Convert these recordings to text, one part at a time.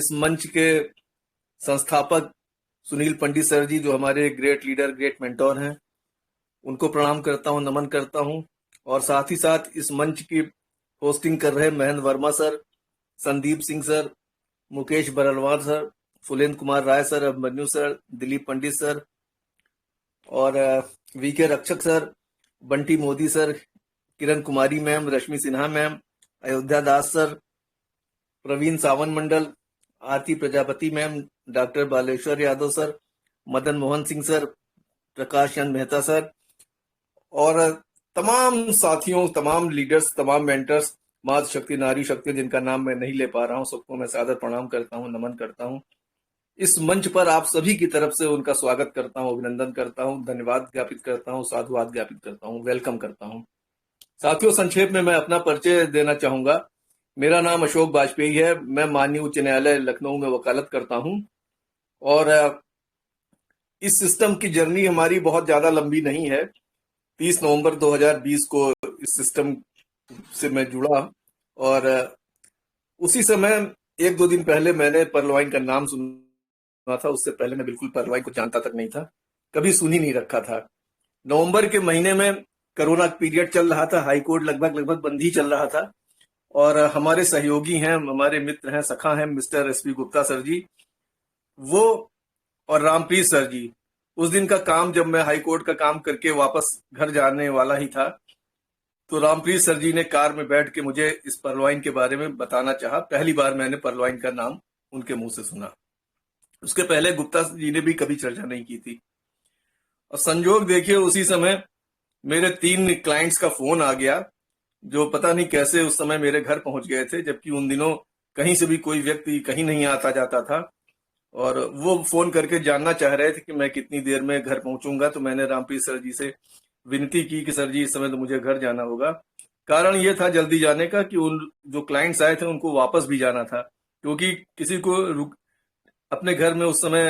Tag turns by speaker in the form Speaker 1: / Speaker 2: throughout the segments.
Speaker 1: इस मंच के संस्थापक सुनील पंडित सर जी, जो हमारे ग्रेट लीडर, ग्रेट मेंटोर हैं, उनको प्रणाम करता हूं, नमन करता हूं। और साथ ही साथ इस मंच की होस्टिंग कर रहे Mahendra Verma sir, Sandeep Singh sir, Mukesh Barlawar sir, Phulendra Kumar Rai sir, Abhimanyu sir, Dilip Pandit sir और VK Rakshak sir, Bunty Modi sir, Kiran Kumari ma'am, Rashmi Sinha ma'am, Ayodhya Das sir, Praveen Sawan Mandal, Aarti Prajapati ma'am, doctor Baleshwar Yadav sir, Madan Mohan Singh sir, Prakash Chand Mehta sir और तमाम साथियों, तमाम लीडर्स, तमाम मेंटर्स, मातृ शक्ति, नारी शक्ति, जिनका नाम मैं नहीं ले पा रहा हूं, सबको मैं सादर प्रणाम करता हूं, नमन करता हूं। इस मंच पर आप सभी की तरफ से उनका स्वागत करता हूं, अभिनंदन करता हूं, धन्यवाद ज्ञापित करता हूं, साधुवाद ज्ञापित करता हूं, वेलकम करता हूं। साथियों, संक्षेप में मैं अपना परिचय देना चाहूंगा। मेरा नाम अशोक वाजपेयी है। मैं माननीय उच्च न्यायालय लखनऊ में वकालत करता हूं और इस सिस्टम की जर्नी हमारी बहुत ज्यादा लंबी नहीं है। 30 नवंबर 2020 को इस सिस्टम से मैं जुड़ा और उसी समय 1-2 दिन पहले मैंने परलवाइन का नाम सुना था। उससे पहले मैं बिल्कुल परलवाइन को जानता तक नहीं था, कभी सुन ही नहीं रखा था। नवंबर के महीने में कोरोना पीरियड चल रहा था, हाई कोर्ट लगभग बंद ही चल रहा था और हमारे सहयोगी हैं, हमारे मित्र हैं, सखा हैं, मिस्टर एसपी गुप्ता सर जी, वो और रामप्रीत सर जी। उस दिन का काम, जब मैं हाई कोर्ट का काम करके वापस घर जाने वाला ही था, तो रामप्रीत सर जी ने कार में बैठ के मुझे इस परलवाइन के बारे में बताना चाहा। पहली बार मैंने परलवाइन का नाम उनके मुंह से सुना। उसके पहले गुप्ता जी ने भी कभी चर्चा नहीं की थी। और संजोग देखिए, उसी समय मेरे 3 क्लाइंट्स का फोन आ गया, जो पता नहीं कैसे उस समय मेरे घर पहुंच गए थे, जबकि उन दिनों कहीं से भी कोई व्यक्ति कहीं नहीं आता जाता था। और वो फोन करके जानना चाह रहे थे कि मैं कितनी देर में घर पहुंचूंगा। तो मैंने रामप्रीत सर जी से विनती की कि सर जी, इस समय तो मुझे घर जाना होगा। कारण ये था जल्दी जाने का कि उन जो क्लाइंट्स आए थे उनको वापस भी जाना था, क्योंकि किसी को अपने घर में उस समय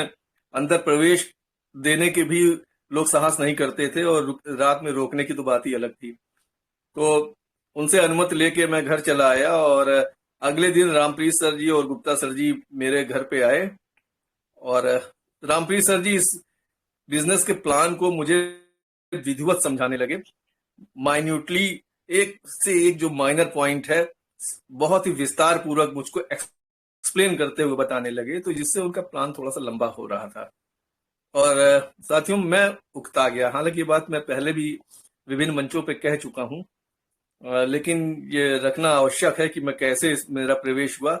Speaker 1: अंदर प्रवेश देने के भी लोग साहस नहीं करते थे और रात में रोकने की तो बात ही अलग थी। तो उनसे अनुमति लेके मैं घर चला आया और अगले दिन रामप्रीत सर जी और गुप्ता सर जी मेरे घर पे आए और रामप्रीत सर जी इस बिजनेस के प्लान को मुझे विधिवत समझाने लगे। माइन्यूटली, एक से एक जो माइनर पॉइंट है, बहुत ही विस्तार पूर्वक मुझको एक्सप्लेन करते हुए बताने लगे, तो जिससे उनका प्लान थोड़ा सा लंबा हो रहा था। और साथियों, मैं उकता गया। हालांकि ये बात मैं पहले भी विभिन्न मंचों पे कह चुका हूं, लेकिन ये रखना आवश्यक है कि मैं कैसे मेरा प्रवेश हुआ,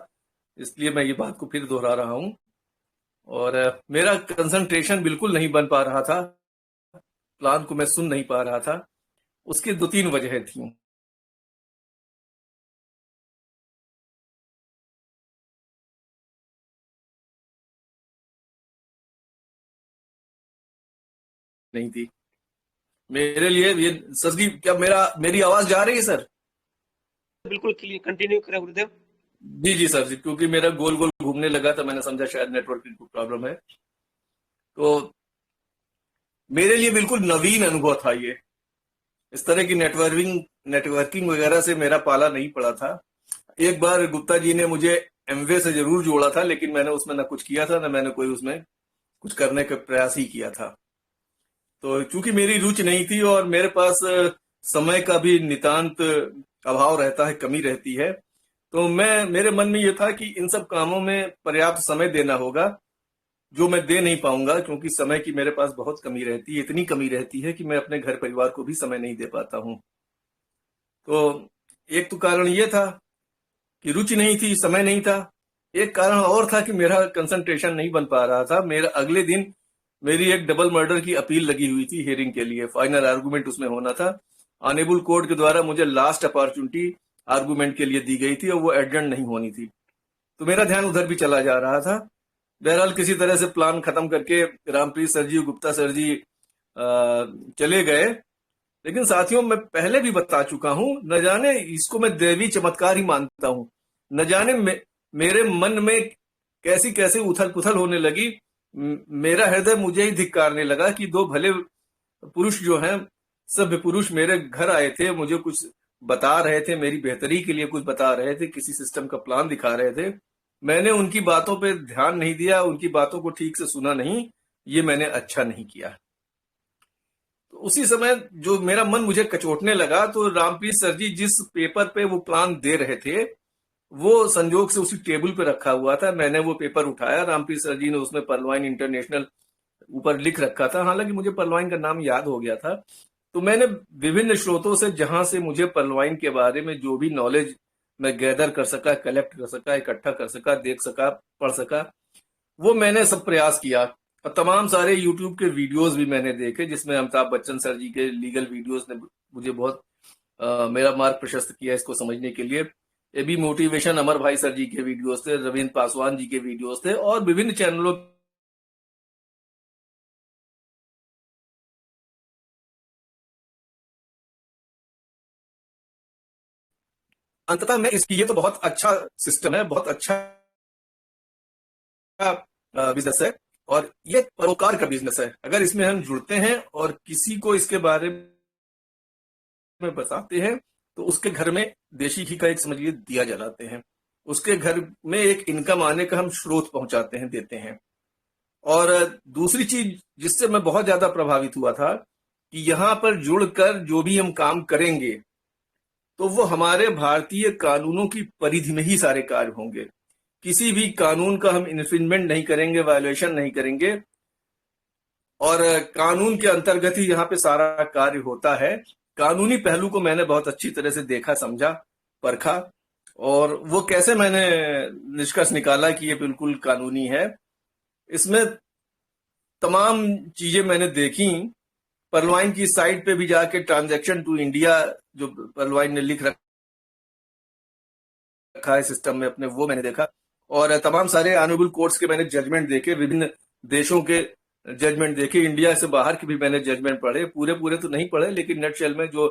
Speaker 1: इसलिए मैं ये बात को फिर दोहरा रहा हूं। और मेरा कंसंट्रेशन बिल्कुल नहीं बन पा रहा था, प्लान को मैं सुन नहीं पा रहा था। उसकी 2-3 वजह थी। नहीं थी मेरे लिए ये। सर जी, क्या मेरी आवाज जा रही है सर?
Speaker 2: बिल्कुल क्लियर, कंटिन्यू करें गुरुदेव।
Speaker 1: जी जी सर जी, क्योंकि मेरा गोल गोल घूमने लगा था, मैंने समझा शायद नेटवर्क की प्रॉब्लम है। तो मेरे लिए बिल्कुल नवीन अनुभव था ये। इस तरह की नेटवर्किंग वगैरह से मेरा पाला नहीं पड़ा था। एक बार गुप्ता जी ने मुझे एमवे से जरूर जोड़ा था, लेकिन मैंने उसमें ना कुछ किया था, ना मैंने कोई उसमें कुछ करने का प्रयास ही किया था। तो चूंकि मेरी रुचि नहीं थी और मेरे पास समय का भी नितांत अभाव रहता है, कमी रहती है, तो मेरे मन में ये था कि इन सब कामों में पर्याप्त समय देना होगा, जो मैं दे नहीं पाऊंगा, क्योंकि समय की मेरे पास बहुत कमी रहती है। इतनी कमी रहती है कि मैं अपने घर परिवार को भी समय नहीं दे पाता हूं। तो एक तो कारण ये था कि रुचि नहीं थी, समय नहीं था। एक कारण और था कि मेरा कंसंट्रेशन नहीं बन पा रहा था। मेरा अगले दिन मेरी एक डबल मर्डर की अपील लगी हुई थी हियरिंग के लिए, फाइनल आर्गुमेंट उसमें होना था। ऑनेबल कोर्ट के द्वारा मुझे लास्ट अपॉर्चुनिटी आर्गुमेंट के लिए दी गई थी और वो एडजर्न नहीं होनी थी, तो मेरा ध्यान उधर भी चला जा रहा था। बहरहाल किसी तरह से प्लान खत्म करके रामप्रीत सर जी, गुप्ता सर जी चले गए। लेकिन साथियों, मैं पहले भी बता चुका हूं, न जाने, इसको मैं देवी चमत्कार ही मानता हूं, न जाने मेरे मन में कैसी कैसे उथल पुथल होने लगी। मेरा हृदय मुझे ही धिक्कारने लगा कि 2 भले पुरुष जो हैं, सभ्य पुरुष, मेरे घर आए थे, मुझे कुछ बता रहे थे, मेरी बेहतरी के लिए कुछ बता रहे थे, किसी सिस्टम का प्लान दिखा रहे थे, मैंने उनकी बातों पे ध्यान नहीं दिया, उनकी बातों को ठीक से सुना नहीं, ये मैंने अच्छा नहीं किया। तो उसी समय जो मेरा मन मुझे कचोटने लगा, तो रामप्रीत सर जी जिस पेपर पे वो प्लान दे रहे थे, वो संजोग से उसी टेबल पे रखा हुआ था। मैंने वो पेपर उठाया, रामप्रीत सर जी ने उसमें पर्लवाइन इंटरनेशनल ऊपर लिख रखा था, हालांकि मुझे पर्लवाइन का नाम याद हो गया था। तो मैंने विभिन्न स्रोतों से, जहां से मुझे पर्लवाइन के बारे में जो भी नॉलेज मैं गैदर कर सका, कलेक्ट कर सका, इकट्ठा कर सका, देख सका, पढ़ सका, वो मैंने सब प्रयास किया। और तमाम सारे यूट्यूब के वीडियोस भी मैंने देखे, जिसमें अमिताभ बच्चन सर जी के लीगल वीडियोस ने मुझे बहुत मेरा मार्ग प्रशस्त किया इसको समझने के लिए। ये भी मोटिवेशन अमर भाई सर जी के वीडियोस थे, रविंद्र पासवान जी के वीडियोस थे, और विभिन्न चैनलों अंततः मैं इसकी, ये तो बहुत अच्छा सिस्टम है, बहुत अच्छा बिजनेस है, और ये परोपकार का बिजनेस है। अगर इसमें हम जुड़ते हैं और किसी को इसके बारे में बताते हैं, तो उसके घर में देशी घी का एक, समझिए, दिया जलाते हैं, उसके घर में एक इनकम आने का हम स्रोत पहुंचाते हैं, देते हैं। और दूसरी चीज जिससे मैं बहुत ज्यादा प्रभावित हुआ था, कि यहाँ पर जुड़कर जो भी हम काम करेंगे, तो वो हमारे भारतीय कानूनों की परिधि में ही सारे कार्य होंगे। किसी भी कानून का हम इन्फ्रिंजमेंट नहीं करेंगे, वायोलेशन नहीं करेंगे, और कानून के अंतर्गत ही यहाँ पे सारा कार्य होता है। कानूनी पहलू को मैंने बहुत अच्छी तरह से देखा, समझा, परखा, और वो कैसे मैंने निष्कर्ष निकाला कि ये बिल्कुल कानूनी है। इसमें तमाम चीजें मैंने देखी। पर्लवाइन की साइट पे भी जाके ट्रांजैक्शन टू इंडिया जो पर्लवाइन ने लिख रखा है सिस्टम में अपने, वो मैंने देखा, और तमाम सारे ऑनरेबल कोर्ट्स के मैंने जजमेंट देखे, विभिन्न देशों के जजमेंट देखे, इंडिया से बाहर के भी मैंने जजमेंट पढ़े, पूरे पूरे तो नहीं पढ़े, लेकिन नटशेल में जो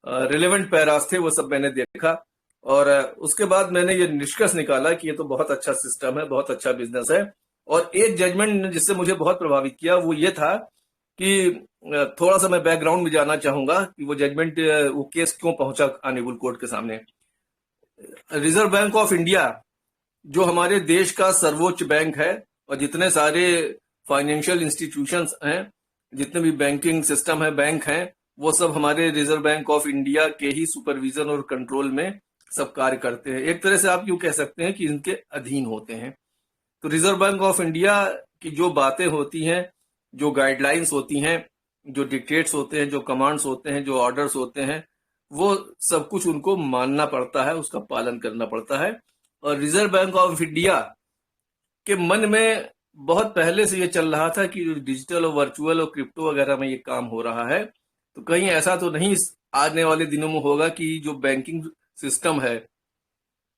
Speaker 1: रिलेवेंट पैरास थे वो सब मैंने देखा। और उसके बाद मैंने ये निष्कर्ष निकाला कि ये तो बहुत अच्छा सिस्टम है, बहुत अच्छा बिजनेस है। और एक जजमेंट जिससे मुझे बहुत प्रभावित किया वो ये था कि थोड़ा सा मैं बैकग्राउंड में जाना चाहूंगा कि वो जजमेंट, वो केस क्यों पहुंचा ऑनरेबल कोर्ट के सामने। रिजर्व बैंक ऑफ इंडिया जो हमारे देश का सर्वोच्च बैंक है, और जितने सारे फाइनेंशियल इंस्टीट्यूशंस हैं, जितने भी बैंकिंग सिस्टम है, बैंक हैं, वो सब हमारे रिजर्व बैंक ऑफ इंडिया के ही सुपरविजन और कंट्रोल में सब कार्य करते हैं। एक तरह से आप यूं कह सकते हैं कि इनके अधीन होते हैं। तो रिजर्व बैंक ऑफ इंडिया की जो बातें होती हैं, जो गाइडलाइंस होती हैं, जो डिक्टेट्स होते हैं, जो कमांड्स होते हैं, जो ऑर्डर्स होते हैं, वो सब कुछ उनको मानना पड़ता है, उसका पालन करना पड़ता है। और रिजर्व बैंक ऑफ इंडिया के मन में बहुत पहले से ये चल रहा था कि डिजिटल और वर्चुअल और क्रिप्टो वगैरह में ये काम हो रहा है, तो कहीं ऐसा तो नहीं आने वाले दिनों में होगा कि जो बैंकिंग सिस्टम है,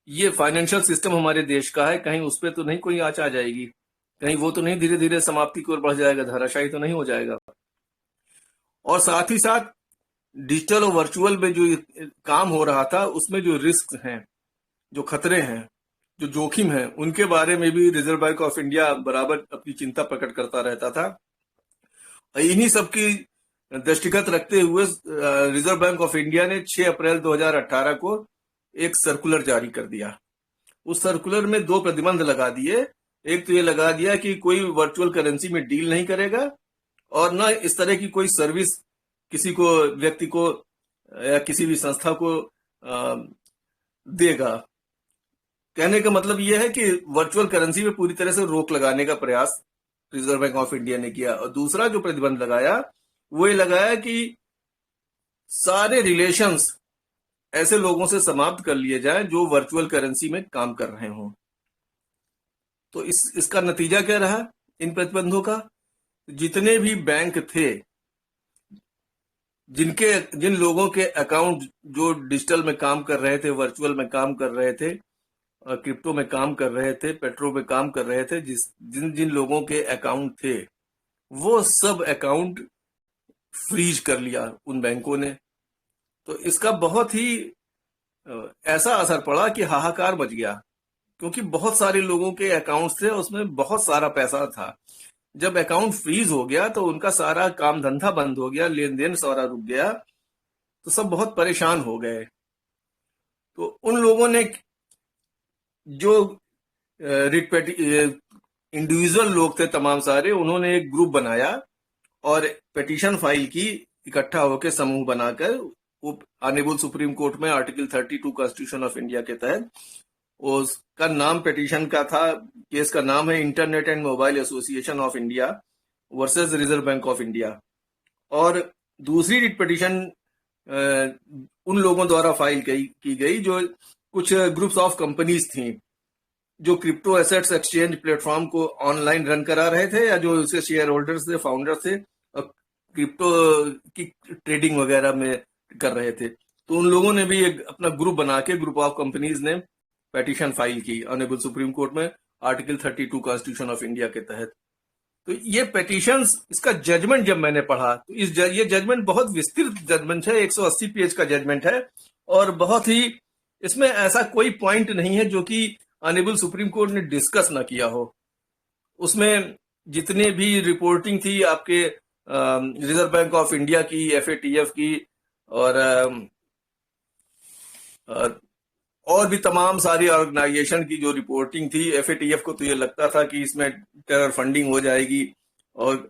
Speaker 1: ये फाइनेंशियल सिस्टम हमारे देश का है, कहीं उस पर तो नहीं कोई आंच आ जाएगी, कहीं वो तो नहीं धीरे धीरे समाप्ति की ओर बढ़ जाएगा, धराशायी तो नहीं हो जाएगा। और साथ ही साथ डिजिटल और वर्चुअल में जो काम हो रहा था, उसमें जो रिस्क हैं, जो खतरे हैं, जो जोखिम है, उनके बारे में भी रिजर्व बैंक ऑफ इंडिया बराबर अपनी चिंता प्रकट करता रहता था। इन्हीं सबकी दृष्टिगत रखते हुए रिजर्व बैंक ऑफ इंडिया ने 6 अप्रैल 2018 को एक सर्कुलर जारी कर दिया। उस सर्कुलर में 2 प्रतिबंध लगा दिए। एक तो ये लगा दिया कि कोई वर्चुअल करेंसी में डील नहीं करेगा, और न इस तरह की कोई सर्विस किसी को, व्यक्ति को या किसी भी संस्था को देगा। कहने का मतलब यह है कि वर्चुअल करेंसी में पूरी तरह से रोक लगाने का प्रयास रिजर्व बैंक ऑफ इंडिया ने किया। और दूसरा जो प्रतिबंध लगाया वो ये लगाया कि सारे रिलेशंस ऐसे लोगों से समाप्त कर लिए जाएं जो वर्चुअल करेंसी में काम कर रहे हों। तो इसका नतीजा क्या रहा इन प्रतिबंधों का? जितने भी बैंक थे, जिन लोगों के अकाउंट जो डिजिटल में काम कर रहे थे, वर्चुअल में काम कर रहे थे, क्रिप्टो में काम कर रहे थे, पेट्रो में काम कर रहे थे, जिन जिन लोगों के अकाउंट थे, वो सब अकाउंट फ्रीज कर लिया उन बैंकों ने। तो इसका बहुत ही ऐसा असर पड़ा कि हाहाकार मच गया, क्योंकि बहुत सारे लोगों के अकाउंट्स थे, उसमें बहुत सारा पैसा था। जब अकाउंट फ्रीज हो गया तो उनका सारा काम धंधा बंद हो गया, लेन देन सारा रुक गया, तो सब बहुत परेशान हो गए। तो उन लोगों ने जो इंडिविजुअल लोग थे तमाम सारे, उन्होंने एक ग्रुप बनाया और पेटिशन फाइल की, इकट्ठा होकर समूह बनाकर वो ऑनरेबल सुप्रीम कोर्ट में आर्टिकल 32 कॉन्स्टिट्यूशन ऑफ इंडिया के तहत, उसका नाम पेटिशन का था, केस का नाम है internet and mobile association of India versus reserve Bank of India. और दूसरी रिट पिटीशन उन लोगों द्वारा फाइल की गई जो कुछ ग्रुप्स ऑफ कंपनीज थी जो क्रिप्टो एसेट्स एक्सचेंज प्लेटफॉर्म को ऑनलाइन रन करा रहे थे, या जो उसके शेयर होल्डर्स थे, फाउंडर्स थे, और क्रिप्टो की ट्रेडिंग वगैरह में कर रहे थे। तो उन लोगों ने भी एक अपना ग्रुप बना के, ग्रुप ऑफ कंपनीज ने पेटिशन फाइल की ऑनरेबल सुप्रीम कोर्ट में आर्टिकल 32 कॉन्स्टिट्यूशन ऑफ इंडिया के तहत। तो ये पेटिशंस, इसका जजमेंट जब मैंने पढ़ा तो ये जजमेंट बहुत विस्तृत जजमेंट है, 180 पेज का जजमेंट है, और बहुत ही, इसमें ऐसा कोई पॉइंट नहीं है जो कि ऑनरेबल सुप्रीम कोर्ट ने डिस्कस ना किया हो। उसमें जितने भी रिपोर्टिंग थी आपके रिजर्व बैंक ऑफ इंडिया की, FATF की, और भी तमाम सारी ऑर्गेनाइजेशन की जो रिपोर्टिंग थी। FATF को तो ये लगता था कि इसमें टेरर फंडिंग हो जाएगी, और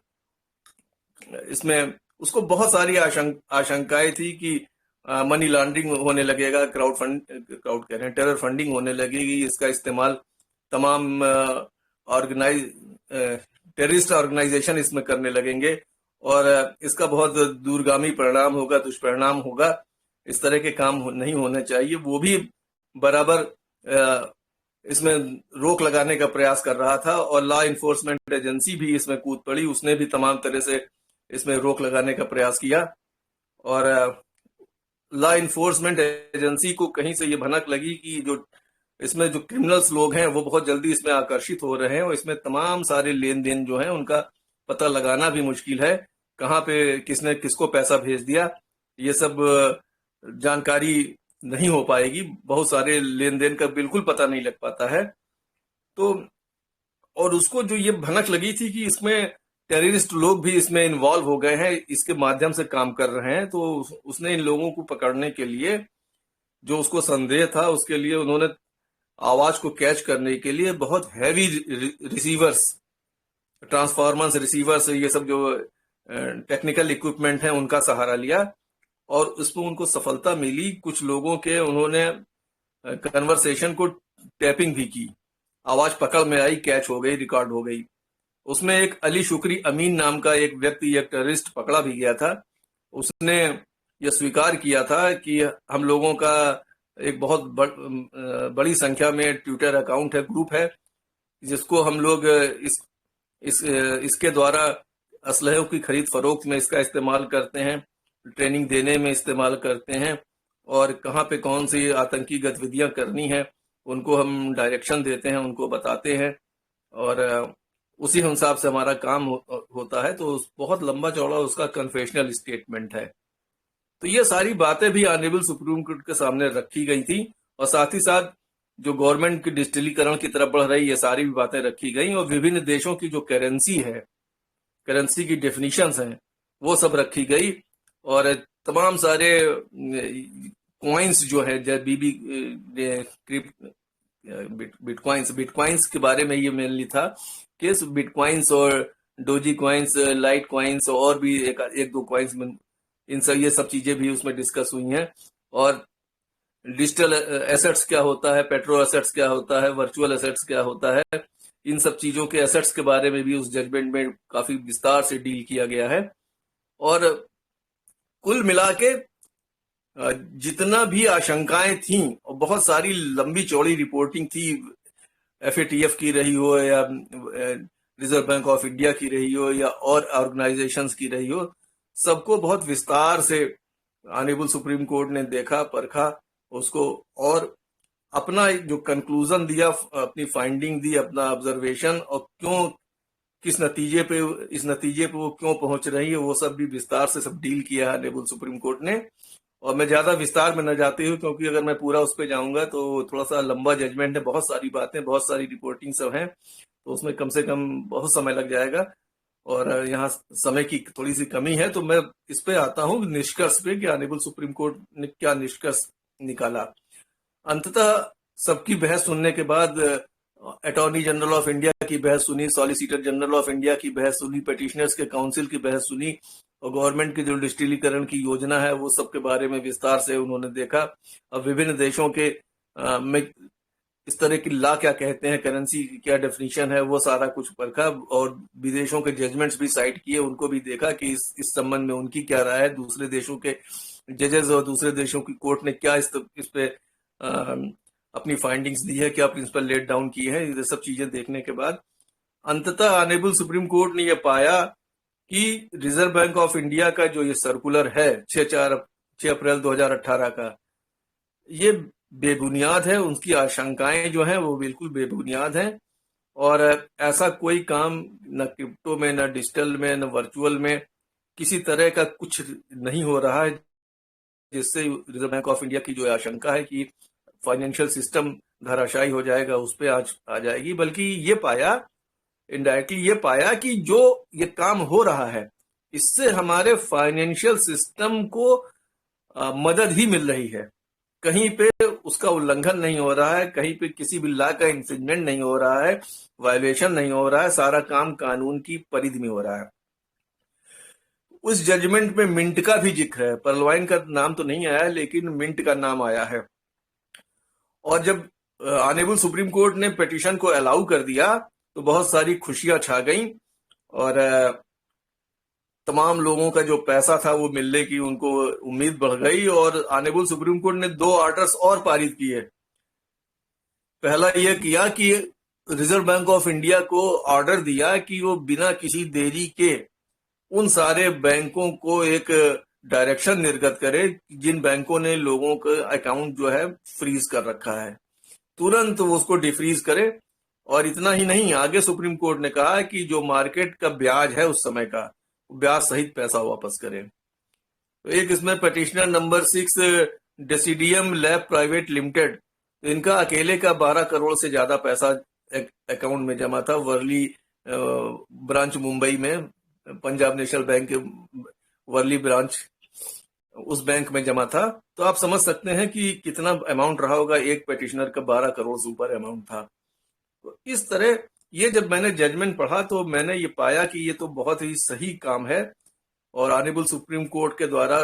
Speaker 1: इसमें उसको बहुत सारी आशंकाएं थी कि मनी लॉन्ड्रिंग होने लगेगा, क्राउड कह रहे हैं, टेरर फंडिंग होने लगेगी, इसका इस्तेमाल तमाम टेररिस्ट ऑर्गेनाइजेशन इसमें करने लगेंगे, और इसका बहुत दूरगामी परिणाम होगा, दुष्परिणाम होगा, इस तरह के काम नहीं होने चाहिए। वो भी बराबर इसमें रोक लगाने का प्रयास कर रहा था, और लॉ इन्फोर्समेंट एजेंसी भी इसमें कूद पड़ी, उसने भी तमाम तरह से इसमें रोक लगाने का प्रयास किया। और लॉ इन्फोर्समेंट एजेंसी को कहीं से ये भनक लगी कि जो इसमें जो क्रिमिनल्स लोग हैं वो बहुत जल्दी इसमें आकर्षित हो रहे हैं, और इसमें तमाम सारे लेन देन जो हैं उनका पता लगाना भी मुश्किल है, कहाँ पे किसने किसको पैसा भेज दिया, ये सब जानकारी नहीं हो पाएगी, बहुत सारे लेन देन का बिल्कुल पता नहीं लग पाता है। तो और उसको जो ये भनक लगी थी कि इसमें टेररिस्ट लोग भी इसमें इन्वॉल्व हो गए हैं, इसके माध्यम से काम कर रहे हैं, तो उसने इन लोगों को पकड़ने के लिए, जो उसको संदेह था, उसके लिए उन्होंने आवाज को कैच करने के लिए बहुत हैवी रिसीवर्स, ट्रांसफॉर्मर्स, रिसीवर्स, ये सब जो टेक्निकल इक्विपमेंट है उनका सहारा लिया, और उसमें उनको सफलता मिली। कुछ लोगों के उन्होंने कन्वर्सेशन को टैपिंग भी की, आवाज पकड़ में आई, कैच हो गई, रिकॉर्ड हो गई। उसमें एक अली शुक्री अमीन नाम का एक व्यक्ति, एक टेररिस्ट पकड़ा भी गया था। उसने यह स्वीकार किया था कि हम लोगों का एक बहुत बड़ी संख्या में ट्विटर अकाउंट है, ग्रुप है, जिसको हम लोग इसके द्वारा असलहों की खरीद फरोख्त में इसका इस्तेमाल करते हैं, ट्रेनिंग देने में इस्तेमाल करते हैं, और कहाँ पे कौन सी आतंकी गतिविधियां करनी है उनको हम डायरेक्शन देते हैं, उनको बताते हैं, और उसी हिसाब से हमारा काम होता है। तो बहुत लंबा चौड़ा उसका कन्फेशनल स्टेटमेंट है। तो ये सारी बातें भी ऑनरेबल सुप्रीम कोर्ट के सामने रखी गई थी, और साथ ही साथ जो गवर्नमेंट की डिजिटलीकरण की तरफ बढ़ रही, ये सारी भी बातें रखी गई, और विभिन्न देशों की जो करेंसी है, करेंसी की डेफिनेशंस हैं, वो सब रखी गई, और तमाम सारे कॉइन्स जो है, बिटकॉइंस के बारे में ये मेनली था कि बिटकॉइंस और डोजी कॉइन्स, लाइट कॉइन्स, और भी एक दो कॉइन्स में ये सब चीजें भी उसमें डिस्कस हुई हैं। और डिजिटल एसेट्स क्या होता है, पेट्रो एसेट्स क्या होता है, वर्चुअल एसेट्स क्या होता है, इन सब चीजों के एसेट्स के बारे में भी उस जजमेंट में काफी विस्तार से डील किया गया है। और कुल मिला के जितना भी आशंकाएं थी, और बहुत सारी लंबी चौड़ी रिपोर्टिंग थी, FATF की रही हो, या रिजर्व बैंक ऑफ इंडिया की रही हो, या और ऑर्गेनाइजेशंस की रही हो, सबको बहुत विस्तार से ऑनरेबल सुप्रीम कोर्ट ने देखा, परखा उसको, और अपना जो कंक्लूजन दिया, अपनी फाइंडिंग दी, अपना ऑब्जर्वेशन, और क्यों, किस नतीजे पे, इस नतीजे पे वो क्यों पहुंच रही है, वो सब भी विस्तार से सब डील किया है ऑनरेबल सुप्रीम कोर्ट ने। और मैं ज्यादा विस्तार में न जाती हूँ, क्योंकि अगर मैं पूरा उस पर जाऊंगा तो थोड़ा सा लंबा जजमेंट है, बहुत सारी बातें, बहुत सारी रिपोर्टिंग सब है, तो उसमें कम से कम बहुत समय लग जाएगा, और यहाँ समय की थोड़ी सी कमी है। तो मैं इस पे आता हूँ निष्कर्ष पे कि ऑनरेबल सुप्रीम कोर्ट ने क्या निष्कर्ष निकाला। अंततः सबकी बहस सुनने के बाद अटॉर्नी जनरल ऑफ इंडिया की बहस सुनी, सॉलिसिटर जनरल ऑफ इंडिया की बहस सुनी, पिटिशनर्स के काउंसिल की बहस सुनी, और गवर्नमेंट की जो डिजिटलीकरण की योजना है वो सब के बारे में विस्तार से उन्होंने देखा। अब विभिन्न देशों के में इस तरह की ला क्या कहते हैं, करेंसी की क्या डेफिनेशन है, वो सारा कुछ परखा, और विदेशों के जजमेंट्स भी साइट किए, उनको भी देखा कि इस संबंध में उनकी क्या राय है, दूसरे देशों के जजेस और दूसरे देशों की कोर्ट ने क्या इस पे अपनी फाइंडिंग्स दी है, क्या प्रिंसिपल लेट डाउन की है। ये सब चीजें देखने के बाद अंततः ऑनरेबल सुप्रीम कोर्ट ने यह पाया कि रिजर्व बैंक ऑफ इंडिया का जो ये सर्कुलर है 6 अप्रैल 2018 का, ये बेबुनियाद है। उनकी आशंकाएं जो हैं वो बिल्कुल बेबुनियाद हैं, और ऐसा कोई काम न क्रिप्टो में, न डिजिटल में, न वर्चुअल में किसी तरह का कुछ नहीं हो रहा है जिससे रिजर्व बैंक ऑफ इंडिया की जो आशंका है कि फाइनेंशियल सिस्टम धराशायी हो जाएगा, उस पर आज आ जाएगी। बल्कि ये पाया, इनडायरेक्टली ये पाया कि जो ये काम हो रहा है इससे हमारे फाइनेंशियल सिस्टम को मदद ही मिल रही है। कहीं पे उसका उल्लंघन नहीं हो रहा है, कहीं पे किसी भी लॉ का इंफ्रिंजमेंट नहीं हो रहा है, वायलेशन नहीं हो रहा है, सारा काम कानून की परिधि में हो रहा है। उस जजमेंट में मिंट का भी जिक्र है, पर्लवाइन का नाम तो नहीं आया लेकिन मिंट का नाम आया है। और जब ऑनरेबल सुप्रीम कोर्ट ने पिटीशन को अलाउ कर दिया तो बहुत सारी खुशियां छा गईं, और तमाम लोगों का जो पैसा था वो मिलने की उनको उम्मीद बढ़ गई। और ऑनरेबल सुप्रीम कोर्ट ने 2 ऑर्डर्स और पारित किए। पहला यह किया कि रिजर्व बैंक ऑफ इंडिया को ऑर्डर दिया कि वो बिना किसी देरी के उन सारे बैंकों को एक डायरेक्शन निर्गत करे जिन बैंकों ने लोगों का अकाउंट जो है फ्रीज कर रखा है, तुरंत वो उसको डिफ्रीज करे। और इतना ही नहीं, आगे सुप्रीम कोर्ट ने कहा कि जो मार्केट का ब्याज है उस समय का, ब्याज सहित पैसा वापस करे। तो एक इसमें पिटिशनर नंबर 6 डेसिडियम लैब प्राइवेट लिमिटेड, तो इनका अकेले का 12 करोड़ से ज्यादा पैसा अकाउंट में जमा था वर्ली ब्रांच मुंबई में, पंजाब नेशनल बैंक के वर्ली ब्रांच, उस बैंक में जमा था। तो आप समझ सकते हैं कि कितना अमाउंट रहा होगा, एक पिटिशनर का 12 करोड़ से ऊपर अमाउंट था। तो इस तरह ये जब मैंने जजमेंट पढ़ा तो मैंने ये पाया कि ये तो बहुत ही सही काम है, और ऑनरेबल सुप्रीम कोर्ट के द्वारा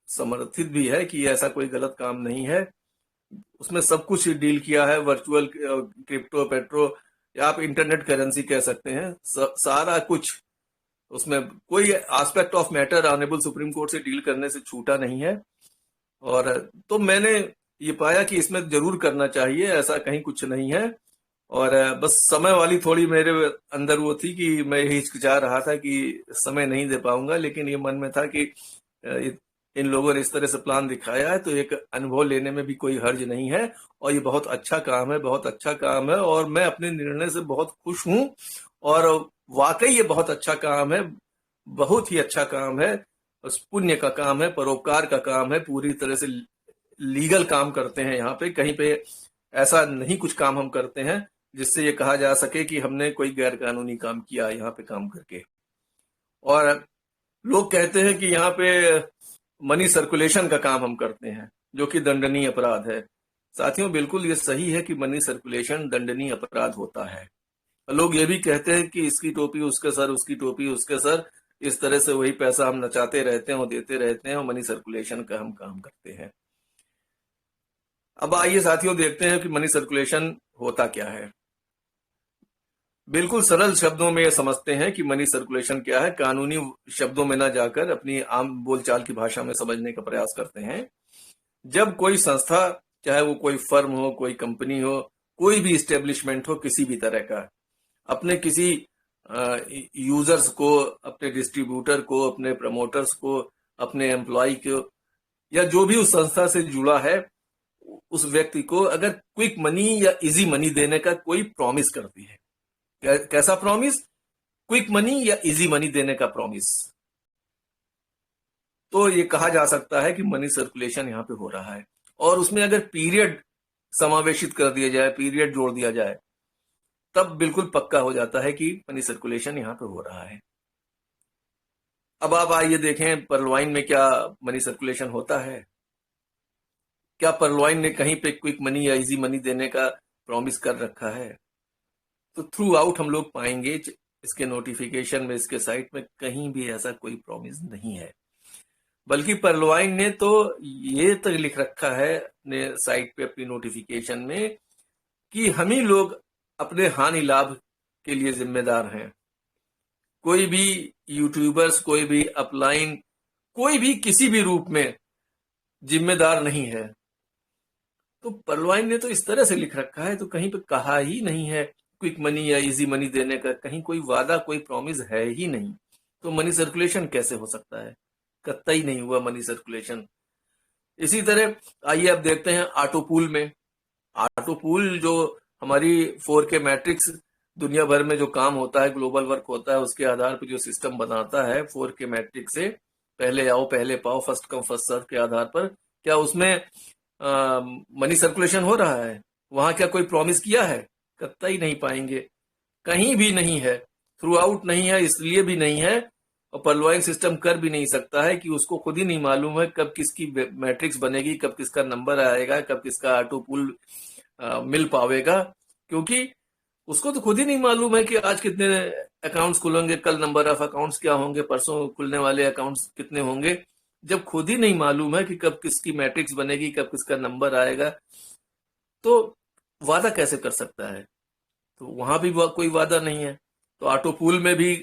Speaker 1: समर्थित भी है कि ऐसा कोई गलत काम नहीं है। उसमें सब कुछ डील किया है, वर्चुअल क्रिप्टो, पेट्रो, या आप इंटरनेट करेंसी कह सकते हैं, सारा कुछ उसमें कोई aspect of matter honourable supreme court से डील करने से छूटा नहीं है। और तो मैंने ये पाया कि इसमें जरूर करना चाहिए, ऐसा कहीं कुछ नहीं है। और बस समय वाली थोड़ी मेरे अंदर वो थी कि मैं हिचकिचा रहा था कि समय नहीं दे पाऊंगा, लेकिन ये मन में था कि इन लोगों ने इस तरह से प्लान दिखाया है तो एक अनुभव लेने में भी कोई हर्ज नहीं है। और ये बहुत अच्छा काम है, बहुत अच्छा काम है, और मैं अपने निर्णय से बहुत खुश हूं। और वाकई ये बहुत अच्छा काम है, बहुत ही अच्छा काम है, पुण्य का काम है, परोपकार का काम है, पूरी तरह से लीगल काम करते हैं। यहाँ पे कहीं पे ऐसा नहीं कुछ काम हम करते हैं जिससे ये कहा जा सके कि हमने कोई गैर कानूनी काम किया यहाँ पे काम करके। और लोग कहते हैं कि यहाँ पे मनी सर्कुलेशन का काम हम करते हैं जो कि दंडनीय अपराध है। साथियों, बिल्कुल ये सही है कि मनी सर्कुलेशन दंडनीय अपराध होता है। लोग ये भी कहते हैं कि इसकी टोपी उसके सर, उसकी टोपी उसके सर, इस तरह से वही पैसा हम नचाते रहते हैं और देते रहते हैं और मनी सर्कुलेशन का हम काम करते हैं। अब आइए साथियों देखते हैं कि मनी सर्कुलेशन होता क्या है। बिल्कुल सरल शब्दों में ये समझते हैं कि मनी सर्कुलेशन क्या है, कानूनी शब्दों में ना जाकर अपनी आम बोलचाल की भाषा में समझने का प्रयास करते हैं। जब कोई संस्था, चाहे वो कोई फर्म हो, कोई कंपनी हो, कोई भी इस्टेब्लिशमेंट हो किसी भी तरह का, अपने किसी यूजर्स को, अपने डिस्ट्रीब्यूटर को, अपने प्रमोटर्स को, अपने एम्प्लॉय को, या जो भी उस संस्था से जुड़ा है उस व्यक्ति को अगर क्विक मनी या इजी मनी देने का कोई प्रॉमिस करती है, कैसा प्रॉमिस? क्विक मनी या इजी मनी देने का प्रॉमिस, तो ये कहा जा सकता है कि मनी सर्कुलेशन यहाँ पे हो रहा है। और उसमें अगर पीरियड समावेशित कर दिया जाए, पीरियड जोड़ दिया जाए, तब बिल्कुल पक्का हो जाता है कि मनी सर्कुलेशन यहाँ पे हो रहा है। अब आप आइए देखें पर्लवाइन में क्या मनी सर्कुलेशन होता है। क्या पर्लवाइन ने कहीं पे क्विक मनी या इजी मनी देने का प्रॉमिस कर रखा है? तो थ्रू आउट हम लोग पाएंगे इसके नोटिफिकेशन में, इसके साइट में कहीं भी ऐसा कोई प्रॉमिस नहीं है। बल्कि पर्लवाइन ने तो ये तक लिख रखा है अपने साइट पे, अपनी नोटिफिकेशन में, कि हम ही लोग अपने हानि लाभ के लिए जिम्मेदार हैं। कोई भी यूट्यूबर्स, कोई भी अपलाइन, कोई भी किसी भी रूप में जिम्मेदार नहीं है। तो पर्लवाइन ने तो इस तरह से लिख रखा है, तो कहीं पे कहा ही नहीं है क्विक मनी या इजी मनी देने का, कहीं कोई वादा, कोई प्रॉमिस है ही नहीं। तो मनी सर्कुलेशन कैसे हो सकता है? कतई नहीं हुआ मनी सर्कुलेशन। इसी तरह आइए अब देखते हैं ऑटो पूल में। ऑटो पूल जो हमारी 4K मैट्रिक्स दुनिया भर में जो काम होता है, ग्लोबल वर्क होता है, उसके आधार पर जो सिस्टम बनाता है 4K मैट्रिक्स से, पहले आओ पहले पाओ, फर्स्ट कम फर्स्ट सर्व के आधार पर, क्या उसमें मनी सर्कुलेशन हो रहा है? वहां क्या कोई प्रॉमिस किया है? कतई नहीं पाएंगे, कहीं भी नहीं है, थ्रू आउट नहीं है। इसलिए भी नहीं है, और पर्लवाइन सिस्टम कर भी नहीं सकता है कि उसको खुद ही नहीं मालूम है कब किसकी मैट्रिक्स बनेगी, कब किसका नंबर आएगा, कब किसका ऑटो पूल मिल पावेगा, क्योंकि उसको तो खुद ही नहीं मालूम है कि आज कितने अकाउंट्स खुलेंगे, कल नंबर ऑफ अकाउंट्स क्या होंगे, परसों खुलने वाले अकाउंट्स कितने होंगे। जब खुद ही नहीं मालूम है कि कब किसकी मैट्रिक्स बनेगी, कब किसका नंबर आएगा, तो वादा कैसे कर सकता है? तो वहां भी कोई वादा नहीं है। तो ऑटो पूल में भी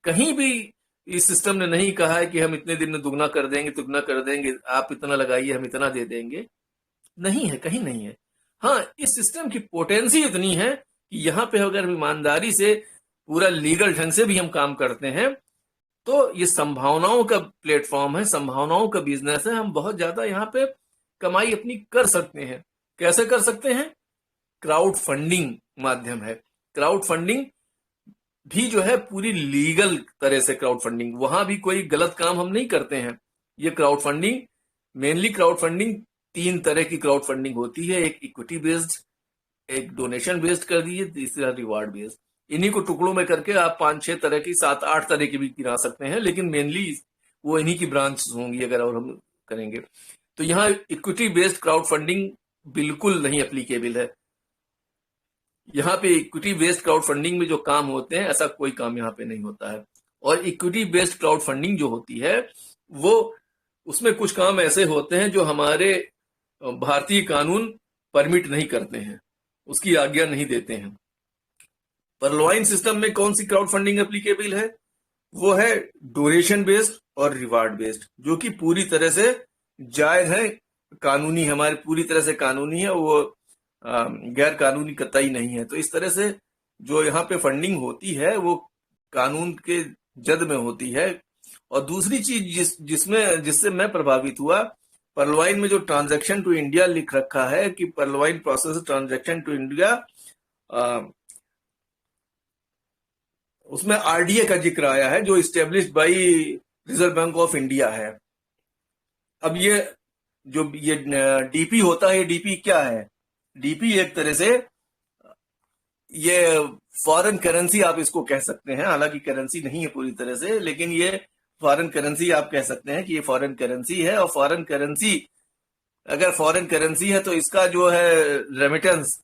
Speaker 1: कहीं भी इस सिस्टम ने नहीं कहा है कि हम इतने दिन में दुगना कर देंगे, दुगना कर देंगे, आप इतना लगाइए हम इतना दे देंगे। नहीं है, कहीं नहीं है। हाँ, इस सिस्टम की पोटेंसी इतनी है कि यहाँ पे अगर ईमानदारी से, पूरा लीगल ढंग से भी हम काम करते हैं, तो ये संभावनाओं का प्लेटफॉर्म है, संभावनाओं का बिजनेस है। हम बहुत ज्यादा यहाँ पे कमाई अपनी कर सकते हैं। कैसे कर सकते हैं? क्राउड फंडिंग माध्यम है। क्राउड फंडिंग भी जो है पूरी लीगल तरह से क्राउड फंडिंग, वहां भी कोई गलत काम हम नहीं करते हैं। ये crowd funding, mainly crowd funding 3 तरह की क्राउड फंडिंग होती है। एक इक्विटी बेस्ड, एक डोनेशन बेस्ड कर दीजिए, तीसरा रिवार्ड बेस्ड। इन्हीं को टुकड़ों में करके आप 5-6 तरह की, 7-8 तरह की भी गिरा सकते हैं, लेकिन मेनली वो इन्हीं की ब्रांच होंगी अगर और हम करेंगे। तो यहाँ इक्विटी बेस्ड क्राउड फंडिंग बिल्कुल नहीं एप्लीकेबल है। यहाँ पे इक्विटी बेस्ड क्राउड फंडिंग में जो काम होते हैं, ऐसा कोई काम यहाँ पे नहीं होता है। और इक्विटी बेस्ड क्राउड फंडिंग जो होती है, वो उसमें कुछ काम ऐसे होते हैं जो हमारे भारतीय कानून परमिट नहीं करते हैं, उसकी आज्ञा नहीं देते हैं। पर्लवाइन सिस्टम में कौन सी क्राउड फंडिंग एप्लीकेबल है? वो है डोनेशन बेस्ड और रिवार्ड बेस्ड, जो कि पूरी तरह से जायज है, कानूनी, हमारे पूरी तरह से कानूनी है, वो गैर कानूनी कतई नहीं है। तो इस तरह से जो यहाँ पे फंडिंग होती है वो कानून के जद में होती है। और दूसरी चीज जिससे मैं प्रभावित हुआ, पर्लवाइन में जो ट्रांजैक्शन टू इंडिया लिख रखा है कि Pearlvine process transaction to India, उसमें आरडीए का जिक्र आया है, जो established by Reserve Bank of India है। अब ये जो ये डीपी होता है, ये डीपी क्या है? डीपी एक तरह से ये फॉरेन करेंसी आप इसको कह सकते हैं, हालांकि करेंसी नहीं है पूरी तरह से, लेकिन ये फॉरेन करेंसी आप कह सकते हैं कि ये फॉरेन करेंसी है। और फॉरेन करेंसी, अगर फॉरेन करेंसी है तो इसका जो है रेमिटेंस,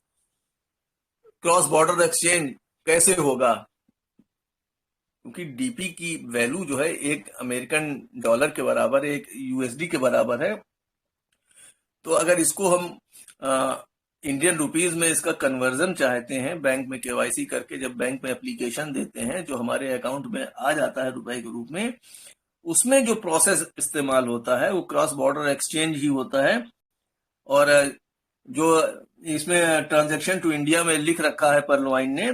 Speaker 1: क्रॉस बॉर्डर एक्सचेंज कैसे होगा? क्योंकि डीपी की वैल्यू जो है एक अमेरिकन डॉलर के बराबर, एक यूएसडी के बराबर है। तो अगर इसको हम इंडियन रुपीज में इसका कन्वर्जन चाहते हैं, बैंक में केवाईसी करके जब बैंक में एप्लीकेशन देते हैं, जो हमारे अकाउंट में आ जाता है रुपए के रूप में, उसमें जो प्रोसेस इस्तेमाल होता है वो क्रॉस बॉर्डर एक्सचेंज ही होता है। और जो इसमें ट्रांजैक्शन टू इंडिया में लिख रखा है पर्लवाइन ने,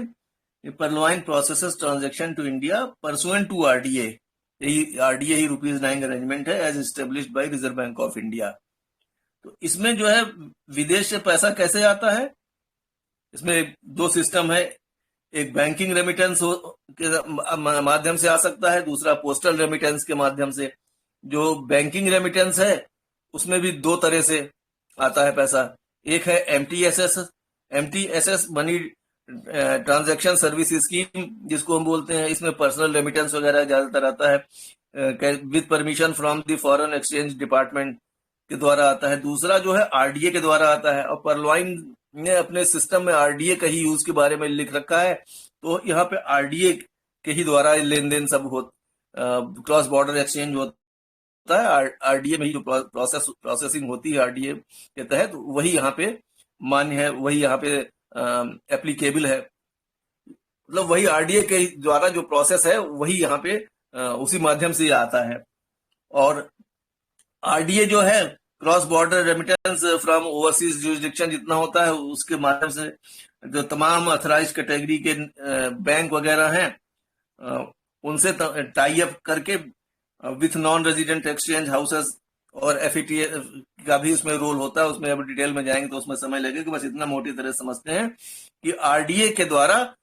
Speaker 1: Pearlvine processes transaction to India pursuant to RDA, यही आरडीए ही रुपीज 9 अरेंजमेंट है, as established by Reserve Bank of India. तो इसमें जो है विदेश से पैसा कैसे आता है? इसमें 2 सिस्टम है, एक बैंकिंग रेमिटेंस के माध्यम से आ सकता है, दूसरा पोस्टल रेमिटेंस के माध्यम से। जो बैंकिंग रेमिटेंस है उसमें भी 2 तरह से आता है पैसा। एक है एमटीएसएस मनी ट्रांजैक्शन सर्विस स्कीम, जिसको हम बोलते हैं। इसमें पर्सनल रेमिटेंस वगैरह ज्यादातर आता है with permission from the foreign exchange department के द्वारा आता है। दूसरा जो है आरडीए के द्वारा आता है। और पर्लवाइन ने अपने सिस्टम में आरडीए का ही यूज के बारे में लिख रखा है, तो यहाँ पे आरडीए के ही द्वारा लेन देन सब हो, क्रॉस बॉर्डर एक्सचेंज होता है। आरडीए में ही जो प्रोसेसिंग होती है आरडीए के तहत, वही यहाँ पे मान्य है, वही यहाँ पे एप्लीकेबल है। मतलब वही आरडीए के द्वारा जो प्रोसेस है वही यहाँ पे उसी माध्यम से आता है। और आरडीए जो है, cross border remittance from overseas jurisdiction जितना होता है, उसके माध्यम से जो तमाम अथराइज कैटेगरी के बैंक वगैरह हैं उनसे टाई अप करके with non resident exchange houses और एफईटीए का भी उसमें रोल होता है। उसमें अब डिटेल में जाएंगे तो उसमें समय लगेगा, बस इतना मोटी तरह समझते हैं कि आरडीए के द्वारा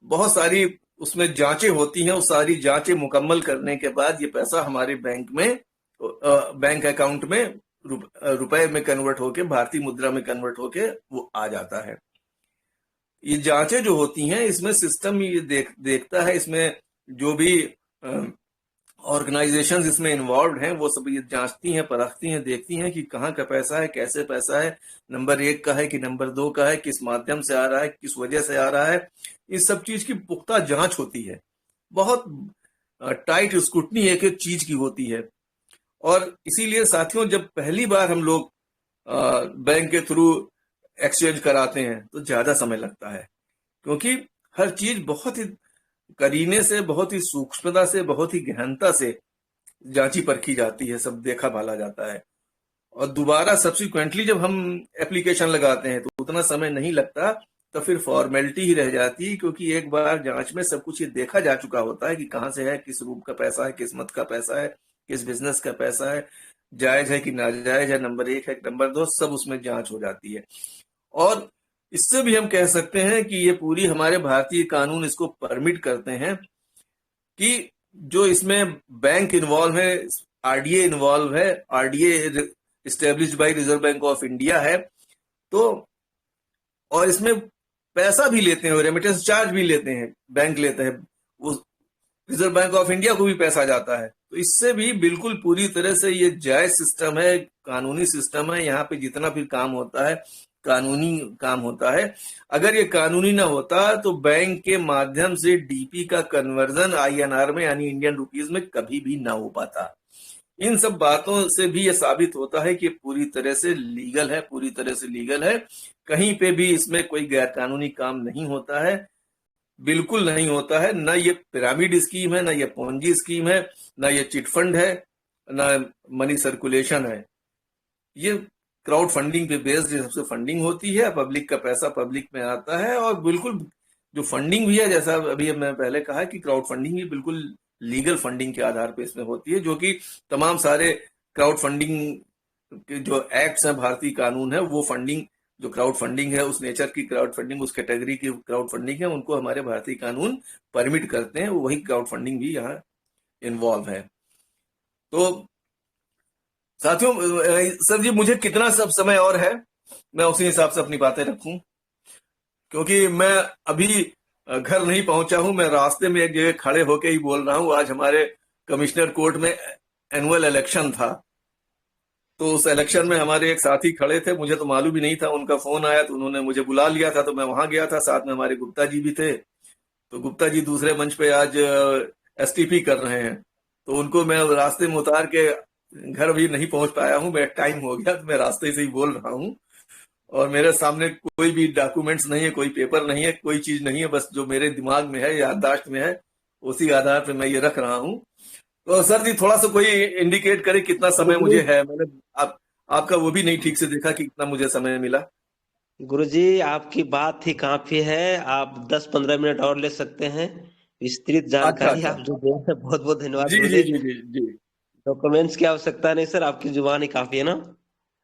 Speaker 1: बहुत सारी उसमें जांचें होती हैं। उस सारी जांचें मुकम्मल करने के बाद ये पैसा हमारे बैंक में, बैंक अकाउंट में रुपए में कन्वर्ट होके, भारतीय मुद्रा में कन्वर्ट होके वो आ जाता है। ये जांचें जो होती हैं, इसमें सिस्टम ये देखता है, इसमें जो भी ऑर्गेनाइजेशंस इसमें इन्वॉल्व हैं वो सब ये जांचती हैं, परखती हैं, देखती हैं कि कहाँ का पैसा है, कैसे पैसा है, नंबर 1 का है कि नंबर 2 का है, किस माध्यम से आ रहा है, किस वजह से आ रहा है। इस सब चीज की पुख्ता जांच होती है, बहुत टाइट स्क्रूटनी एक एक चीज की होती है। और इसीलिए साथियों, जब पहली बार हम लोग बैंक के थ्रू एक्सचेंज कराते हैं तो ज्यादा समय लगता है, क्योंकि हर चीज बहुत ही करीने से, बहुत ही सूक्ष्मता से, बहुत ही गहनता से जांची परखी जाती है, सब देखा भाला जाता है। और दोबारा सब्सिक्वेंटली जब हम एप्लीकेशन लगाते हैं तो उतना समय नहीं लगता, तो फिर फॉर्मेलिटी ही रह जाती है, क्योंकि एक बार जांच में सब कुछ ये देखा जा चुका होता है कि कहाँ से है, किस रूप का पैसा है, किस मत का पैसा है, किस बिजनेस का पैसा है, जायज है कि नाजायज है, नंबर 1 है कि नंबर 2, सब उसमें जांच हो जाती है। और इससे भी हम कह सकते हैं कि ये पूरी हमारे भारतीय कानून इसको परमिट करते हैं कि जो इसमें बैंक इन्वॉल्व है, आरडीए इन्वॉल्व है, RDA established by Reserve Bank of India है, तो और इसमें पैसा भी लेते हैं, रेमिटेंस चार्ज भी लेते हैं, बैंक लेते हैं, वो रिजर्व बैंक ऑफ इंडिया को भी पैसा जाता है। तो इससे भी बिल्कुल पूरी तरह से ये जायज सिस्टम है, कानूनी सिस्टम है। यहाँ पे जितना भी काम होता है कानूनी काम होता है। अगर ये कानूनी ना होता तो बैंक के माध्यम से डीपी का कन्वर्जन आईएनआर में यानी इंडियन रुपीज में कभी भी ना हो पाता। इन सब बातों से भी ये साबित होता है कि पूरी तरह से लीगल है, पूरी तरह से लीगल है। कहीं पे भी इसमें कोई गैर कानूनी काम नहीं होता है, बिल्कुल नहीं होता है। ना ये पिरामिड स्कीम है, ना ये पोंजी स्कीम है, ना ये चिट फंड है, ना मनी सर्कुलेशन है। ये क्राउड फंडिंग पे बेस्ड सबसे फंडिंग होती है, पब्लिक का पैसा पब्लिक में आता है। और बिल्कुल जो फंडिंग भी है, जैसा अभी मैं पहले कहा कि क्राउड फंडिंग भी बिल्कुल लीगल फंडिंग के आधार पे इसमें होती है, जो कि तमाम सारे क्राउड फंडिंग के जो एक्ट्स हैं, भारतीय कानून है, वो फंडिंग जो क्राउड फंडिंग है, उस नेचर की क्राउड फंडिंग, उस कैटेगरी की क्राउड फंडिंग है, उनको हमारे भारतीय कानून परमिट करते हैं। वही क्राउड फंडिंग भी यहाँ इन्वॉल्व है। तो साथियों, सर जी मुझे कितना सब समय और है, मैं उसी हिसाब से अपनी बातें रखूं, क्योंकि मैं अभी घर नहीं पहुंचा हूं, मैं रास्ते में एक जगह खड़े होके ही बोल रहा हूं। आज हमारे कमिश्नर कोर्ट में एनुअल इलेक्शन था, तो उस इलेक्शन में हमारे एक साथी खड़े थे, मुझे तो मालूम भी नहीं था, उनका फोन आया तो उन्होंने मुझे बुला लिया था, तो मैं वहां गया था। साथ में हमारे गुप्ता जी भी थे, तो गुप्ता जी दूसरे मंच पे आज एसटीपी कर रहे हैं, तो उनको मैं रास्ते में उतार के घर भी नहीं पहुंच पाया हूं, मैं टाइम हो गया, तो मैं रास्ते से ही बोल रहा हूं। और मेरे सामने कोई भी डॉक्यूमेंट्स नहीं है, कोई पेपर नहीं है, कोई चीज नहीं है, बस जो मेरे दिमाग में है, याददाश्त में है, उसी आधार पे मैं ये रख रहा हूं। तो सर जी थोड़ा सा कोई इंडिकेट करे कितना समय मुझे है। मैंने आपका वो भी नहीं ठीक से देखा कि कितना मुझे समय मिला।
Speaker 2: गुरुजी, आपकी बात ही काफी है, आप 10-15 मिनट और ले सकते हैं। विस्तृत
Speaker 1: अच्छा
Speaker 2: जानकारी
Speaker 1: अच्छा।
Speaker 2: आप जो दे रहे हैं, बहुत बहुत धन्यवाद
Speaker 1: जी जी
Speaker 2: गुरुदेव।
Speaker 1: जी जी जी।
Speaker 2: डॉक्यूमेंट्स की आवश्यकता नहीं सर, आपकी जुबान ही काफी है ना।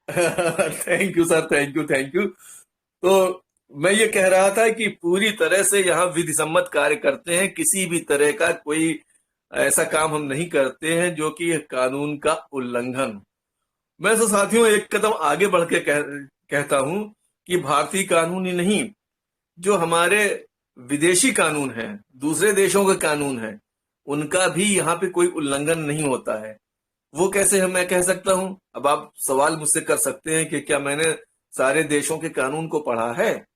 Speaker 1: Thank you sir, thank you thank you. तो मैं ये कह रहा था कि पूरी तरह से यहाँ विधि सम्मत कार्य करते हैं, किसी भी तरह का कोई ऐसा काम हम नहीं करते हैं जो कि कानून का उल्लंघन। मैं तो साथियों एक कदम आगे बढ़ के कहता हूं कि भारतीय कानून ही नहीं, जो हमारे विदेशी कानून हैं, दूसरे देशों के कानून हैं, उनका भी यहाँ पे कोई उल्लंघन नहीं होता है। वो कैसे मैं कह सकता हूं? अब आप सवाल मुझसे कर सकते हैं कि क्या मैंने सारे देशों के कानून को पढ़ा है?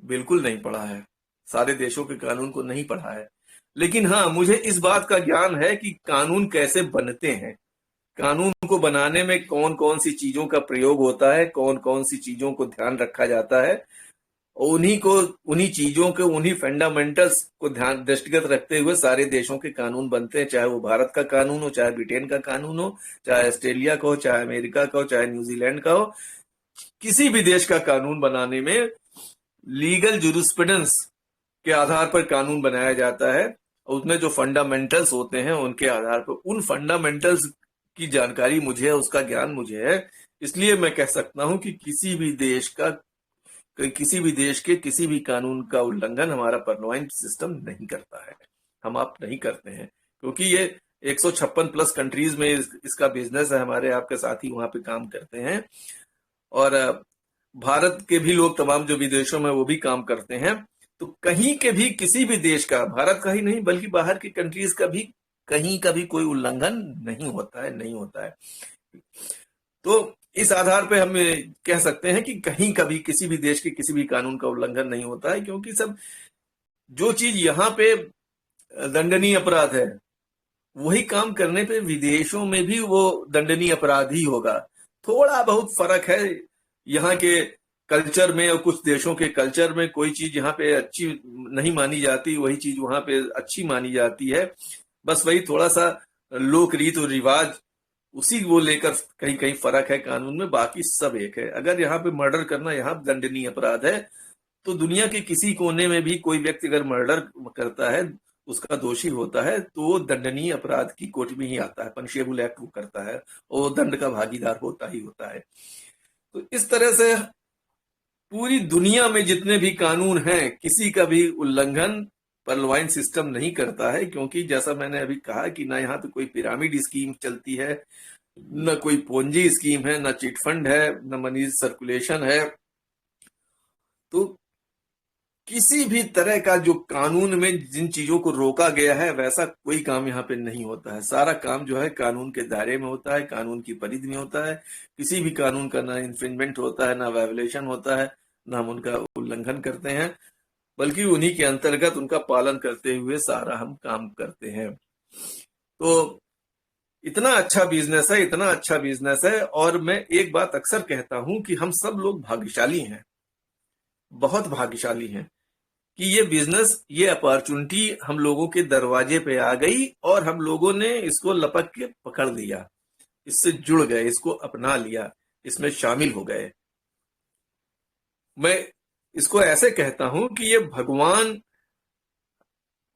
Speaker 1: बिल्कुल नहीं पढ़ा है, सारे देशों के कानून को नहीं पढ़ा है। लेकिन हाँ, मुझे इस बात का ज्ञान है कि कानून कैसे बनते हैं, कानून को बनाने में कौन कौन सी चीजों का प्रयोग होता है, कौन कौन सी चीजों को ध्यान रखा जाता है, और उन्हीं चीजों के, उन्हीं फंडामेंटल्स को ध्यान दृष्टिगत रखते हुए सारे देशों के कानून बनते हैं, चाहे वो भारत का कानून हो, चाहे ब्रिटेन का कानून हो, चाहे ऑस्ट्रेलिया का हो, चाहे अमेरिका का हो, चाहे न्यूजीलैंड का हो। किसी भी देश का कानून बनाने में लीगल जुरिस्प्रूडेंस के आधार पर कानून बनाया जाता है, और उसमें जो फंडामेंटल्स होते हैं उनके आधार पर, उन फंडामेंटल्स की जानकारी मुझे है, उसका ज्ञान मुझे है। इसलिए मैं कह सकता हूं कि किसी भी देश के किसी भी कानून का उल्लंघन हमारा परलोइन सिस्टम नहीं करता है, हम आप नहीं करते हैं, क्योंकि ये 156 प्लस कंट्रीज में इसका बिजनेस है। हमारे आपके साथी वहां पे काम करते हैं, और भारत के भी लोग तमाम जो विदेशों में वो भी काम करते हैं। तो कहीं के भी किसी भी देश का, भारत का ही नहीं बल्कि बाहर की कंट्रीज का भी कहीं का भी कोई उल्लंघन नहीं होता है, नहीं होता है। तो इस आधार पे हम कह सकते हैं कि कहीं कभी किसी भी देश के किसी भी कानून का उल्लंघन नहीं होता है, क्योंकि सब जो चीज यहाँ पे दंडनीय अपराध है, वही काम करने पे विदेशों में भी वो दंडनीय अपराध ही होगा। थोड़ा बहुत फर्क है यहाँ के कल्चर में और कुछ देशों के कल्चर में, कोई चीज यहाँ पे अच्छी नहीं मानी जाती, वही चीज वहां पे अच्छी मानी जाती है। बस वही थोड़ा सा लोक रीत और रिवाज, उसी वो लेकर कहीं कहीं फर्क है कानून में, बाकी सब एक है। अगर यहाँ पे मर्डर करना यहाँ दंडनीय अपराध है, तो दुनिया के किसी कोने में भी कोई व्यक्ति अगर मर्डर करता है, उसका दोषी होता है, तो वो दंडनीय अपराध की कोटि में ही आता है, पनिशेबल एक्ट वो करता है, और दंड का भागीदार होता ही होता है। तो इस तरह से पूरी दुनिया में जितने भी कानून हैं, किसी का भी उल्लंघन परलोइन सिस्टम नहीं करता है, क्योंकि जैसा मैंने अभी कहा कि ना यहाँ पे कोई पिरामिड स्कीम चलती है, न कोई पोंजी स्कीम है, न चिट फंड है, न मनी सर्कुलेशन है। तो किसी भी तरह का जो कानून में जिन चीजों को रोका गया है, वैसा कोई काम यहाँ पे नहीं होता है। सारा काम जो है कानून के दायरे में होता है, कानून की परिधि में होता है। किसी भी कानून का ना इन्फ्रिंजमेंट होता है, ना वायोलेशन होता है, ना हम उनका उल्लंघन करते हैं, बल्कि उन्हीं के अंतर्गत उनका पालन करते हुए सारा हम काम करते हैं। तो इतना अच्छा बिजनेस है, इतना अच्छा बिजनेस है। और मैं एक बात अक्सर कहता हूं कि हम सब लोग भाग्यशाली हैं, बहुत भाग्यशाली हैं कि ये बिजनेस, ये अपॉर्चुनिटी हम लोगों के दरवाजे पे आ गई, और हम लोगों ने इसको लपक के पकड़ लिया, इससे जुड़ गए, इसको अपना लिया, इसमें शामिल हो गए। मैं इसको ऐसे कहता हूं कि ये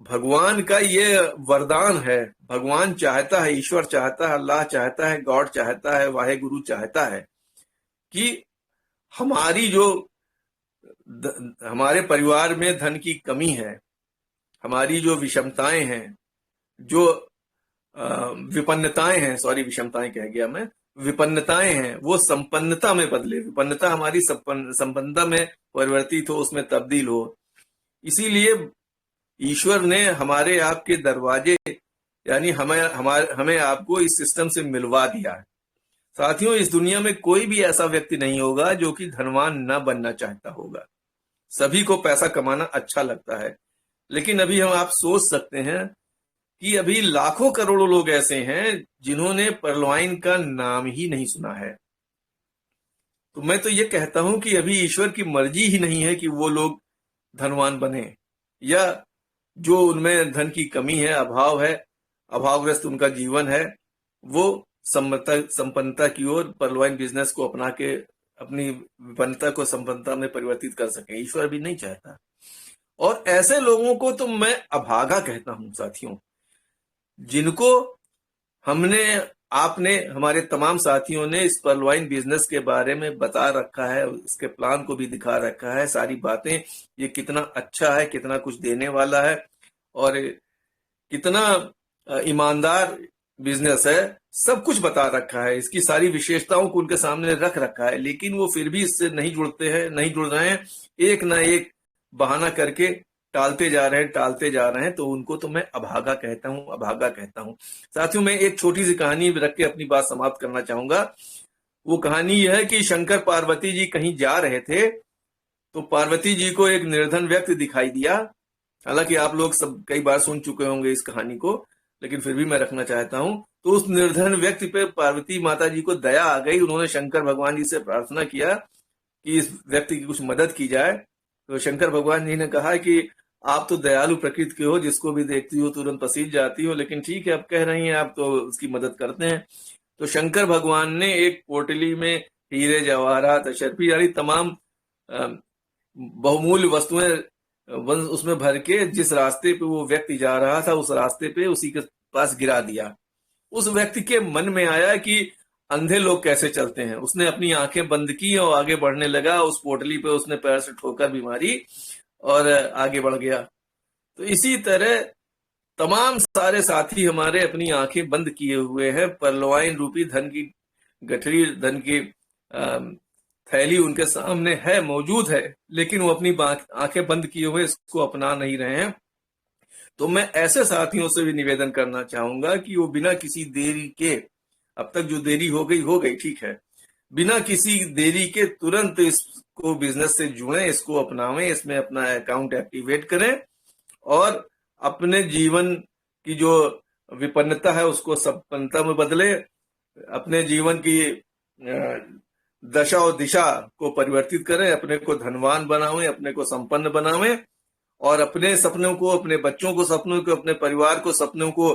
Speaker 1: भगवान का ये वरदान है। भगवान चाहता है, ईश्वर चाहता है, अल्लाह चाहता है, गॉड चाहता है, वाहे गुरु चाहता है कि हमारी जो हमारे परिवार में धन की कमी है, हमारी जो विषमताएं हैं, जो विपन्नताएं हैं, सॉरी विषमताएं कह गया मैं, विपन्नताएं हैं, वो संपन्नता में बदले, विपन्नता हमारी संपन्नता में परिवर्तित हो, उसमें तब्दील हो। इसीलिए ईश्वर ने हमारे आपके दरवाजे, यानी हमें आपको इस सिस्टम से मिलवा दिया है। साथियों, इस दुनिया में कोई भी ऐसा व्यक्ति नहीं होगा जो कि धनवान न बनना चाहता होगा। सभी को पैसा कमाना अच्छा लगता है, लेकिन अभी हम आप सोच सकते हैं कि अभी लाखों करोड़ों लोग ऐसे हैं जिन्होंने परलोइन का नाम ही नहीं सुना है। तो मैं तो ये कहता हूं कि अभी ईश्वर की मर्जी ही नहीं है कि वो लोग धनवान बने, या जो उनमें धन की कमी है, अभाव है, अभावग्रस्त उनका जीवन है, वो संपन्नता की ओर परलोइन बिजनेस को अपना के अपनी विपन्नता को संपन्नता में परिवर्तित कर सके। ईश्वर भी नहीं चाहता, और ऐसे लोगों को तो मैं अभागा कहता हूं साथियों, जिनको आपने, हमारे तमाम साथियों ने इस परलोइन बिजनेस के बारे में बता रखा है, इसके प्लान को भी दिखा रखा है, सारी बातें, ये कितना अच्छा है, कितना कुछ देने वाला है, और कितना ईमानदार बिजनेस है, सब कुछ बता रखा है। इसकी सारी विशेषताओं को उनके सामने रख रखा है, लेकिन वो फिर भी इससे नहीं जुड़ रहे हैं, एक ना एक बहाना करके टालते जा रहे हैं। तो उनको तो मैं अभागा कहता हूं। साथियों, मैं एक छोटी सी कहानी रख के अपनी बात समाप्त करना चाहूंगा। वो कहानी यह है कि शंकर पार्वती जी कहीं जा रहे थे, तो पार्वती जी को एक निर्धन व्यक्ति दिखाई दिया। हालांकि आप लोग सब कई बार सुन चुके होंगे इस कहानी को, लेकिन फिर भी मैं रखना चाहता हूं। तो उस निर्धन व्यक्ति पे पार्वती माता जी को दया आ गई। उन्होंने शंकर भगवान जी से प्रार्थना किया कि इस व्यक्ति की कुछ मदद की जाए। तो शंकर भगवान जी ने कहा कि आप तो दयालु प्रकृति के हो, जिसको भी देखती हो तुरंत पसीज जाती हो, लेकिन ठीक है, आप कह रही हैं, आप तो उसकी मदद करते हैं। तो शंकर भगवान ने एक पोटली में हीरे जवाहरात अशरफी यानी तमाम बहुमूल्य वस्तुएं उसमें भर के जिस रास्ते पे वो व्यक्ति जा रहा था, उस रास्ते पे उसी के पास गिरा दिया। उस व्यक्ति के मन में आया कि अंधे लोग कैसे चलते हैं। उसने अपनी आंखें बंद की और आगे बढ़ने लगा। उस पोटली पे उसने पैर से ठोकर भी मारी और आगे बढ़ गया। तो इसी तरह तमाम सारे साथी हमारे अपनी आंखें बंद किए हुए हैं। परलवाइन रूपी धन की गठरी, धन की थैली उनके सामने है, मौजूद है, लेकिन वो अपनी आंखें बंद किए हुए इसको अपना नहीं रहे हैं। तो मैं ऐसे साथियों से भी निवेदन करना चाहूंगा कि वो बिना किसी देरी के, अब तक जो देरी हो गई ठीक है, बिना किसी देरी के तुरंत इसको बिजनेस से जुड़ें, इसको अपनावें, इसमें अपना अकाउंट एक्टिवेट करें और अपने जीवन की जो विपन्नता है उसको संपन्नता में बदले। अपने जीवन की दशा और दिशा को परिवर्तित करें, अपने को धनवान बनावें, अपने को संपन्न बनावें और अपने सपनों को, अपने बच्चों को सपनों को, अपने परिवार को सपनों को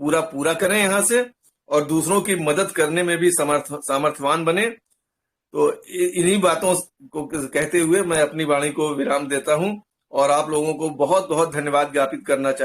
Speaker 1: पूरा करें यहाँ से, और दूसरों की मदद करने में भी सामर्थ्यवान बने। तो इन्हीं बातों को कहते हुए मैं अपनी वाणी को विराम देता हूं और आप लोगों को बहुत बहुत धन्यवाद ज्ञापित करना चाहता हूं।